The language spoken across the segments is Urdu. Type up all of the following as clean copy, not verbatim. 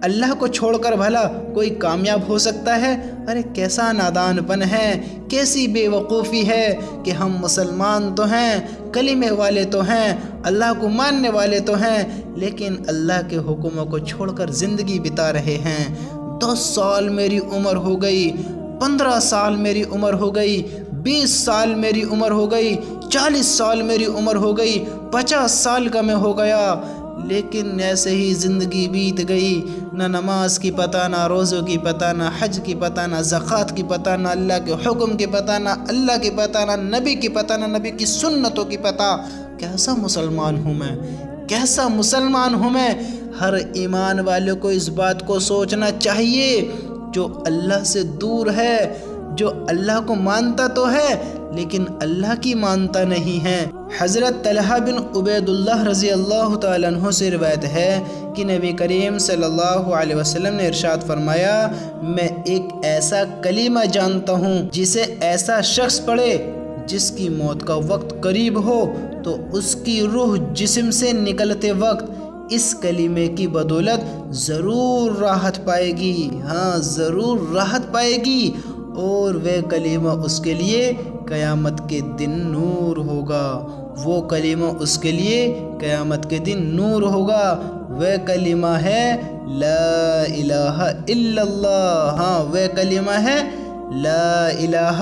اللہ کو چھوڑ کر بھلا کوئی کامیاب ہو سکتا ہے؟ ارے کیسا نادان پن ہے، کیسی بے وقوفی ہے کہ ہم مسلمان تو ہیں، کلمے والے تو ہیں، اللہ کو ماننے والے تو ہیں، لیکن اللہ کے حکموں کو چھوڑ کر زندگی بتا رہے ہیں۔ 10 سال میری عمر ہو گئی، 15 سال میری عمر ہو گئی، 20 سال میری عمر ہو گئی، 40 سال میری عمر ہو گئی، 50 سال کا میں ہو گیا، لیکن ایسے ہی زندگی بیت گئی، نہ نماز کی پتہ، نہ روزوں کی پتہ، نہ حج کی پتہ، نہ زکوٰۃ کی پتہ، نہ اللہ کے حکم کی پتہ، نہ اللہ کی پتہ، نہ نبی کی پتہ، نہ نبی کی سنتوں کی پتہ۔ کیسا مسلمان ہوں میں، کیسا مسلمان ہوں میں۔ ہر ایمان والے کو اس بات کو سوچنا چاہیے، جو اللہ سے دور ہے، جو اللہ کو مانتا تو ہے لیکن اللہ کی مانتا نہیں ہے۔ حضرت طلحہ بن عبید اللہ رضی اللہ تعالیٰ عنہ سے روایت ہے کہ نبی کریم صلی اللہ علیہ وسلم نے ارشاد فرمایا، میں ایک ایسا کلمہ جانتا ہوں جسے ایسا شخص پڑھے جس کی موت کا وقت قریب ہو تو اس کی روح جسم سے نکلتے وقت اس کلمے کی بدولت ضرور راحت پائے گی، ہاں ضرور راحت پائے گی، اور وہ کلمہ اس کے لیے قیامت کے دن نور ہوگا، وہ کلمہ اس کے لیے قیامت کے دن نور ہوگا۔ وہ کلمہ ہے لا الہ الا اللہ، ہاں وہ کلمہ ہے لا الہ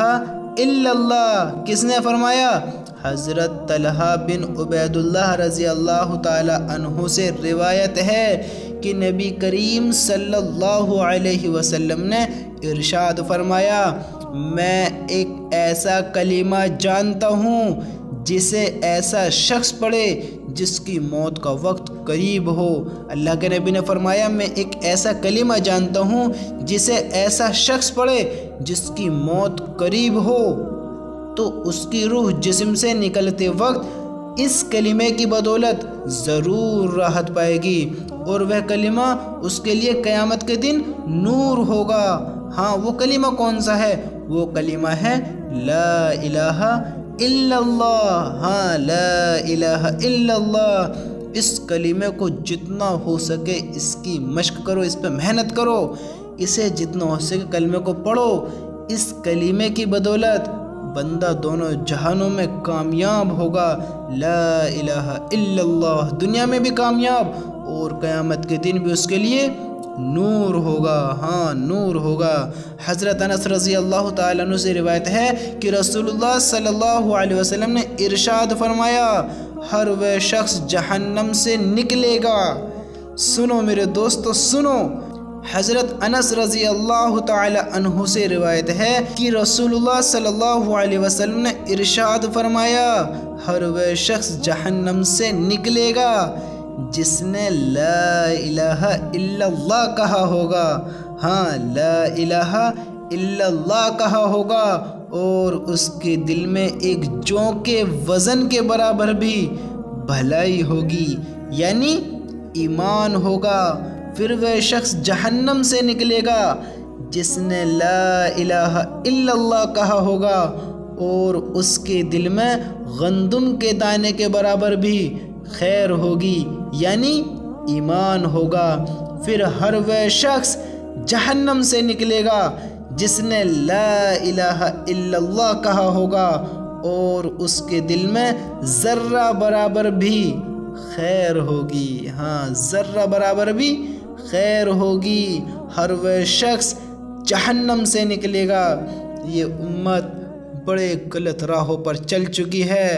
الا اللہ۔ کس نے فرمایا؟ حضرت طلحہ بن عبید اللہ رضی اللہ تعالی عنہ سے روایت ہے کہ نبی کریم صلی اللہ علیہ وسلم نے ارشاد فرمایا، میں ایک ایسا کلمہ جانتا ہوں جسے ایسا شخص پڑھے جس کی موت کا وقت قریب ہو۔ اللہ کے نبی نے فرمایا، میں ایک ایسا کلمہ جانتا ہوں جسے ایسا شخص پڑھے جس کی موت قریب ہو تو اس کی روح جسم سے نکلتے وقت اس کلمے کی بدولت ضرور راحت پائے گی، اور وہ کلمہ اس کے لیے قیامت کے دن نور ہوگا۔ ہاں وہ کلمہ کون سا ہے؟ وہ کلمہ ہے لا الہ الا اللہ، ہاں لا الہ الا اللہ۔ اس کلمے کو جتنا ہو سکے اس کی مشق کرو، اس پہ محنت کرو، اسے جتنا ہو سکے کلمے کو پڑھو۔ اس کلمے کی بدولت بندہ دونوں جہانوں میں کامیاب ہوگا، لا الہ الا اللہ، دنیا میں بھی کامیاب اور قیامت کے دن بھی اس کے لیے نور ہوگا، ہاں نور ہوگا۔ حضرت انس رضی اللہ تعالیٰ عنہ سے روایت ہے کہ رسول اللہ صلی اللہ علیہ وسلم نے ارشاد فرمایا، ہر وہ شخص جہنم سے نکلے گا۔ سنو میرے دوستو سنو، حضرت انس رضی اللہ تعالی عنہ سے روایت ہے کہ رسول اللہ صلی اللہ علیہ وسلم نے ارشاد فرمایا، ہر وہ شخص جہنم سے نکلے گا جس نے لا الہ الا اللہ کہا ہوگا، ہاں لا الہ الا اللہ کہا ہوگا، اور اس کے دل میں ایک جوں کے وزن کے برابر بھی بھلائی ہوگی، یعنی ایمان ہوگا۔ پھر وہ شخص جہنم سے نکلے گا جس نے لا الہ الا اللہ کہا ہوگا اور اس کے دل میں گندم کے دانے کے برابر بھی خیر ہوگی، یعنی ایمان ہوگا۔ پھر ہر وہ شخص جہنم سے نکلے گا جس نے لا الہ الا اللہ کہا ہوگا اور اس کے دل میں ذرہ برابر بھی خیر ہوگی، ہاں ذرہ برابر بھی خیر ہوگی۔ ہر وہ شخص جہنم سے نکلے گا۔ یہ امت بڑے غلط راہوں پر چل چکی ہے،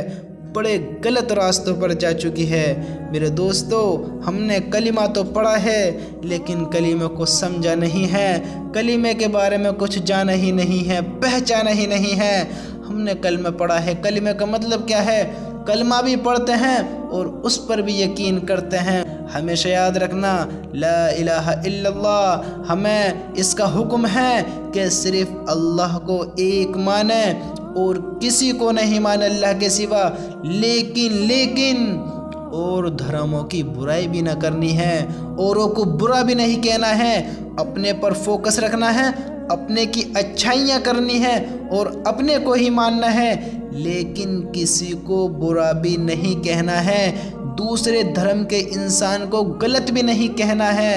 بڑے غلط راستوں پر جا چکی ہے۔ میرے دوستو، ہم نے کلمہ تو پڑھا ہے لیکن کلمے کو سمجھا نہیں ہے، کلمے کے بارے میں کچھ جانا ہی نہیں ہے، پہچانا ہی نہیں ہے۔ ہم نے کلمہ پڑھا ہے، کلمے کا مطلب کیا ہے، کلمہ بھی پڑھتے ہیں اور اس پر بھی یقین کرتے ہیں۔ ہمیشہ یاد رکھنا، لا الہ الا اللہ، ہمیں اس کا حکم ہے کہ صرف اللہ کو ایک مانیں اور کسی کو نہیں مانے اللہ کے سوا، لیکن اور دھرموں کی برائی بھی نہ کرنی ہے، اوروں کو برا بھی نہیں کہنا ہے، اپنے پر فوکس رکھنا ہے، اپنے کی اچھائیاں کرنی ہے اور اپنے کو ہی ماننا ہے، لیکن کسی کو برا بھی نہیں کہنا ہے، دوسرے دھرم کے انسان کو غلط بھی نہیں کہنا ہے۔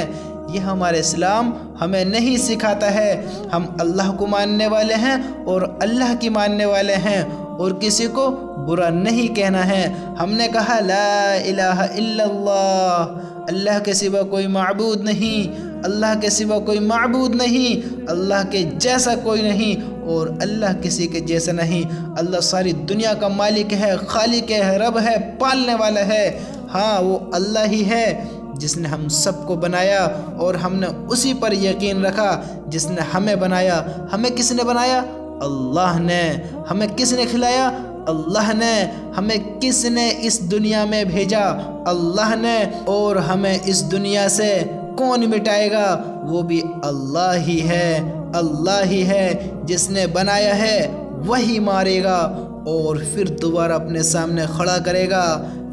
یہ ہمارا اسلام ہمیں نہیں سکھاتا ہے۔ ہم اللہ کو ماننے والے ہیں اور اللہ کی ماننے والے ہیں، اور کسی کو برا نہیں کہنا ہے۔ ہم نے کہا لا الہ الا اللہ، اللہ کے سوا کوئی معبود نہیں، اللہ کے سوا کوئی معبود نہیں، اللہ کے جیسا کوئی نہیں، اور اللہ کسی کے جیسا نہیں۔ اللہ ساری دنیا کا مالک ہے، خالق ہے، رب ہے، پالنے والا ہے۔ ہاں، وہ اللہ ہی ہے جس نے ہم سب کو بنایا، اور ہم نے اسی پر یقین رکھا جس نے ہمیں بنایا۔ ہمیں کس نے بنایا؟ اللہ نے۔ ہمیں کس نے کھلایا؟ اللہ نے۔ ہمیں کس نے اس دنیا میں بھیجا؟ اللہ نے۔ اور ہمیں اس دنیا سے کون مٹائے گا؟ وہ بھی اللہ ہی ہے۔ اللہ ہی ہے جس نے بنایا ہے، وہی مارے گا اور پھر دوبارہ اپنے سامنے کھڑا کرے گا،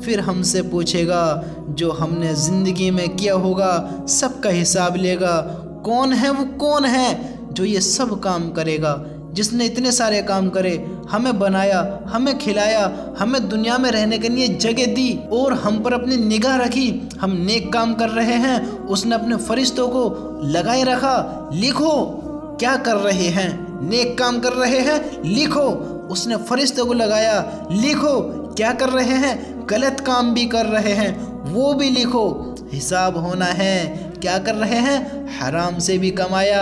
پھر ہم سے پوچھے گا جو ہم نے زندگی میں کیا ہوگا سب کا حساب لے گا۔ کون ہے وہ؟ کون ہے جو یہ سب کام کرے گا، جس نے اتنے سارے کام کرے، ہمیں بنایا، ہمیں کھلایا، ہمیں دنیا میں رہنے کے لیے جگہ دی اور ہم پر اپنی نگاہ رکھی۔ ہم نیک کام کر رہے ہیں، اس نے اپنے فرشتوں کو لگائے رکھا، لکھو کیا کر رہے ہیں، نیک کام کر رہے ہیں لکھو، اس نے فرشتوں کو لگایا، لکھو کیا کر رہے ہیں، غلط کام بھی کر رہے ہیں وہ بھی لکھو، حساب ہونا ہے۔ کیا کر رہے ہیں؟ حرام سے بھی کمایا،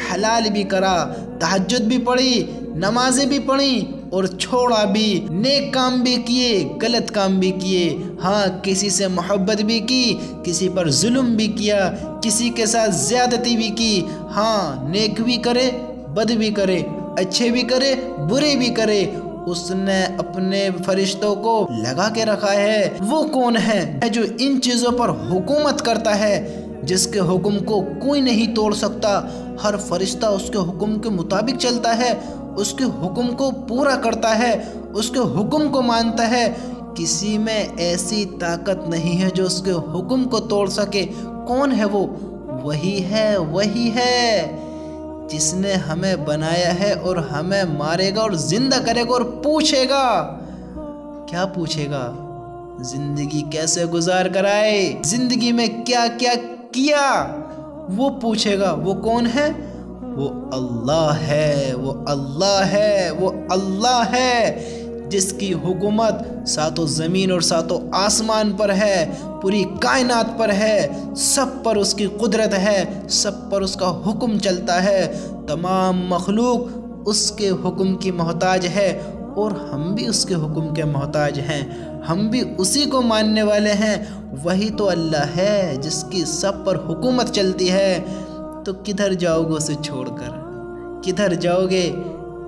حلال بھی کرا، تہجد بھی پڑھی، نمازیں بھی پڑھی اور چھوڑا بھی، نیک کام بھی کیے، غلط کام بھی کیے۔ ہاں، کسی سے محبت بھی کی، کسی پر ظلم بھی کیا، کسی کے ساتھ زیادتی بھی کی۔ ہاں، نیک بھی کرے، بد بھی کرے، اچھے بھی کرے، برے بھی کرے، اس نے اپنے فرشتوں کو لگا کے رکھا ہے۔ وہ کون ہے جو ان چیزوں پر حکومت کرتا ہے، جس کے حکم کو کوئی نہیں توڑ سکتا؟ ہر فرشتہ اس کے حکم کے مطابق چلتا ہے، اس کے حکم کو پورا کرتا ہے، اس کے حکم کو مانتا ہے۔ کسی میں ایسی طاقت نہیں ہے جو اس کے حکم کو توڑ سکے۔ کون ہے وہ؟ وہی ہے جس نے ہمیں بنایا ہے اور ہمیں مارے گا اور زندہ کرے گا اور پوچھے گا۔ کیا پوچھے گا؟ زندگی کیسے گزار کر آئے، زندگی میں کیا کیا کیا، وہ پوچھے گا۔ وہ کون ہے؟ وہ اللہ ہے، وہ اللہ ہے، وہ اللہ ہے جس کی حکومت ساتوں زمین اور ساتوں آسمان پر ہے، پوری کائنات پر ہے، سب پر اس کی قدرت ہے، سب پر اس کا حکم چلتا ہے۔ تمام مخلوق اس کے حکم کی محتاج ہے اور ہم بھی اس کے حکم کے محتاج ہیں، ہم بھی اسی کو ماننے والے ہیں۔ وہی تو اللہ ہے جس کی سب پر حکومت چلتی ہے۔ تو کدھر جاؤ گے اسے چھوڑ کر؟ کدھر جاؤ گے؟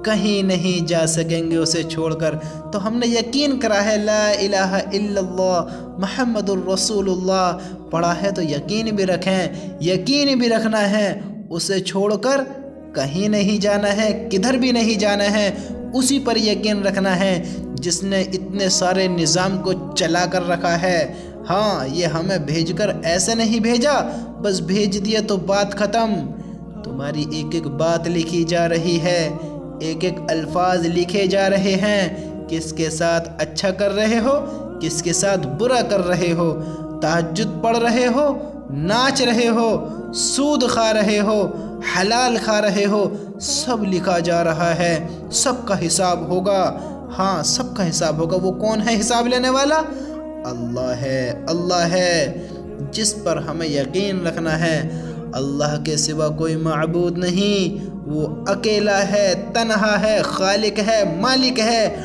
کہیں نہیں جا سکیں گے اسے چھوڑ کر۔ تو ہم نے یقین کرا ہے لا الہ الا اللہ محمد الرسول اللہ، پڑھا ہے تو یقین بھی رکھیں، یقین بھی رکھنا ہے، اسے چھوڑ کر کہیں نہیں جانا ہے، کدھر بھی نہیں جانا ہے، اسی پر یقین رکھنا ہے جس نے اتنے سارے نظام کو چلا کر رکھا ہے۔ ہاں، یہ ہمیں بھیج کر ایسے نہیں بھیجا بس بھیج دیا تو بات ختم۔ تمہاری ایک ایک بات لکھی جا رہی ہے، ایک ایک الفاظ لکھے جا رہے ہیں، کس کے ساتھ اچھا کر رہے ہو، کس کے ساتھ برا کر رہے ہو، تہجد پڑھ رہے ہو، ناچ رہے ہو، سود کھا رہے ہو، حلال کھا رہے ہو، سب لکھا جا رہا ہے، سب کا حساب ہوگا۔ ہاں، سب کا حساب ہوگا۔ وہ کون ہے حساب لینے والا؟ اللہ ہے، اللہ ہے جس پر ہمیں یقین رکھنا ہے۔ اللہ کے سوا کوئی معبود نہیں، وہ اکیلا ہے، تنہا ہے، خالق ہے، مالک ہے،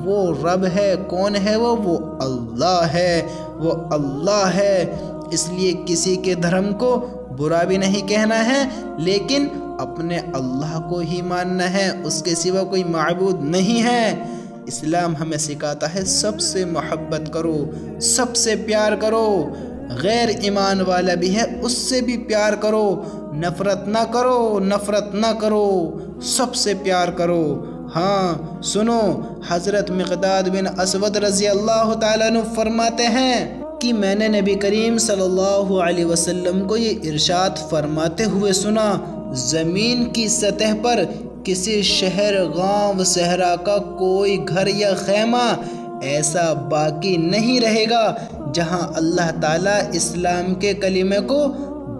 وہ رب ہے۔ کون ہے وہ اللہ ہے، وہ اللہ ہے۔ اس لیے کسی کے دھرم کو برا بھی نہیں کہنا ہے، لیکن اپنے اللہ کو ہی ماننا ہے، اس کے سوا کوئی معبود نہیں ہے۔ اسلام ہمیں سکھاتا ہے سب سے محبت کرو، سب سے پیار کرو، غیر ایمان والا بھی ہے اس سے بھی پیار کرو، نفرت نہ کرو، نفرت نہ کرو، سب سے پیار کرو۔ ہاں سنو، حضرت مقداد بن اسود رضی اللہ تعالیٰ عنہ فرماتے ہیں کہ میں نے نبی کریم صلی اللہ علیہ وسلم کو یہ ارشاد فرماتے ہوئے سنا، زمین کی سطح پر کسی شہر، گاؤں، صحرا کا کوئی گھر یا خیمہ ایسا باقی نہیں رہے گا جہاں اللہ تعالیٰ اسلام کے کلمے کو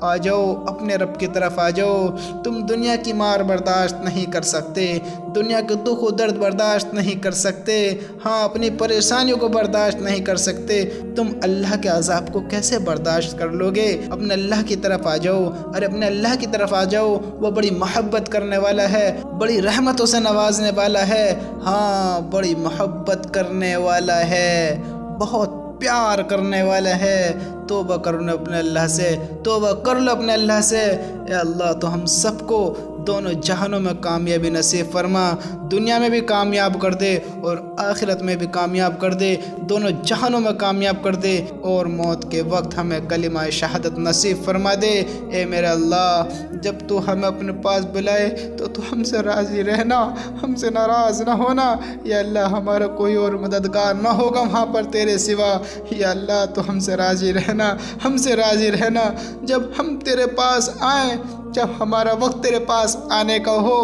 آ جاؤ اپنے رب کی طرف آ جاؤ۔ تم دنیا کی مار برداشت نہیں کر سکتے، دنیا کے دکھ و درد برداشت نہیں کر سکتے، ہاں اپنی پریشانیوں کو برداشت نہیں کر سکتے، تم اللہ کے عذاب کو کیسے برداشت کر لو گے؟ اپنے اللہ کی طرف آ جاؤ، ارے اپنے اللہ کی طرف آ جاؤ، وہ بڑی محبت کرنے والا ہے، بڑی رحمتوں سے نوازنے والا ہے، ہاں بڑی محبت کرنے والا ہے، بہت پیار کرنے والا ہے۔ توبہ کر لو اپنے اللہ سے، توبہ کر لو اپنے اللہ سے۔ اے اللہ تو ہم سب کو دونوں جہانوں میں کامیابی نصیب فرما، دنیا میں بھی کامیاب کر دے اور آخرت میں بھی کامیاب کر دے، دونوں جہانوں میں کامیاب کر دے، اور موت کے وقت ہمیں کلمہ شہادت نصیب فرما دے۔ اے میرا اللہ جب تو ہمیں اپنے پاس بلائے تو ہم سے راضی رہنا، ہم سے ناراض نہ ہونا۔ یا اللہ ہمارا کوئی اور مددگار نہ ہوگا وہاں پر تیرے سوا، یا اللہ تو ہم سے راضی رہنا، ہم سے راضی رہنا۔ جب ہم تیرے پاس آئیں، جب ہمارا وقت تیرے پاس آنے کا ہو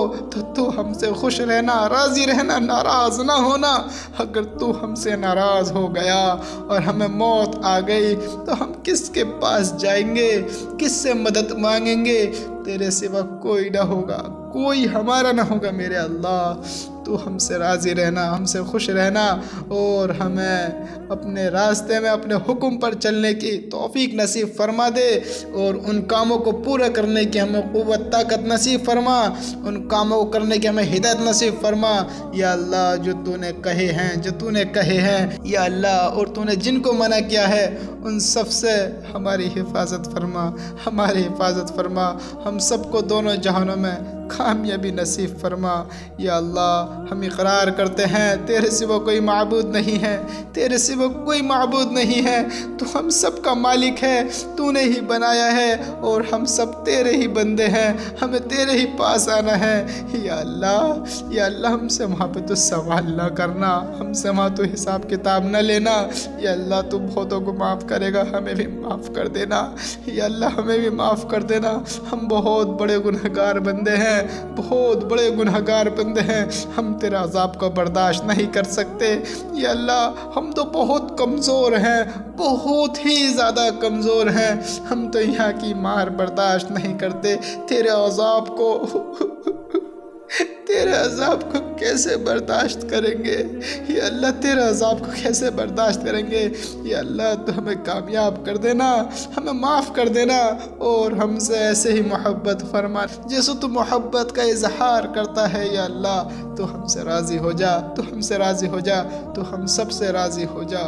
تو ہم سے خوش رہنا، راضی رہنا، ناراض نہ ہونا۔ اگر تو ہم سے ناراض ہو گیا اور ہمیں موت آ گئی تو ہم کس کے پاس جائیں گے، کس سے مدد مانگیں گے؟ تیرے سوا کوئی نہ ہوگا، کوئی ہمارا نہ ہوگا میرے اللہ۔ تو ہم سے راضی رہنا، ہم سے خوش رہنا، اور ہمیں اپنے راستے میں اپنے حکم پر چلنے کی توفیق نصیب فرما دے، اور ان کاموں کو پورا کرنے کی ہمیں قوت طاقت نصیب فرما، ان کاموں کو کرنے کی ہمیں ہدایت نصیب فرما۔ یا اللہ جو تو نے کہے ہیں یا اللہ، اور تو نے جن کو منع کیا ہے ان سب سے ہماری حفاظت فرما، ہماری حفاظت فرما، ہم سب کو دونوں جہانوں میں کامیابی نصیب فرما۔ یا اللہ ہم اقرار کرتے ہیں تیرے سوا کوئی معبود نہیں ہے، تیرے سوا کوئی معبود نہیں ہے، تو ہم سب کا مالک ہے، تو نے ہی بنایا ہے، اور ہم سب تیرے ہی بندے ہیں، ہمیں تیرے ہی پاس آنا ہے۔ یا اللہ ہم سے وہاں پہ تو سوال نہ کرنا، ہم سے وہاں تو حساب کتاب نہ لینا۔ یا اللہ تو بہتوں کو معاف کرے گا، ہمیں بھی معاف کر دینا۔ یا اللہ ہمیں بھی معاف کر دینا، ہم بہت بڑے گنہگار بندے ہیں، بہت بڑے گنہگار بندے ہیں، ہم تیرے عذاب کو برداشت نہیں کر سکتے۔ یا اللہ ہم تو بہت کمزور ہیں، بہت ہی زیادہ کمزور ہیں، ہم تو یہاں کی مار برداشت نہیں کرتے، تیرے عذاب کو کیسے برداشت کریں گے؟ یا اللہ تیرے عذاب کو کیسے برداشت کریں گے؟ یا اللہ تو ہمیں کامیاب کر دینا، ہمیں معاف کر دینا، اور ہم سے ایسے ہی محبت فرما جیسے تو محبت کا اظہار کرتا ہے۔ یا اللہ تو ہم سے راضی ہو جا، تو ہم سے راضی ہو جا، تو ہم سب سے راضی ہو جا۔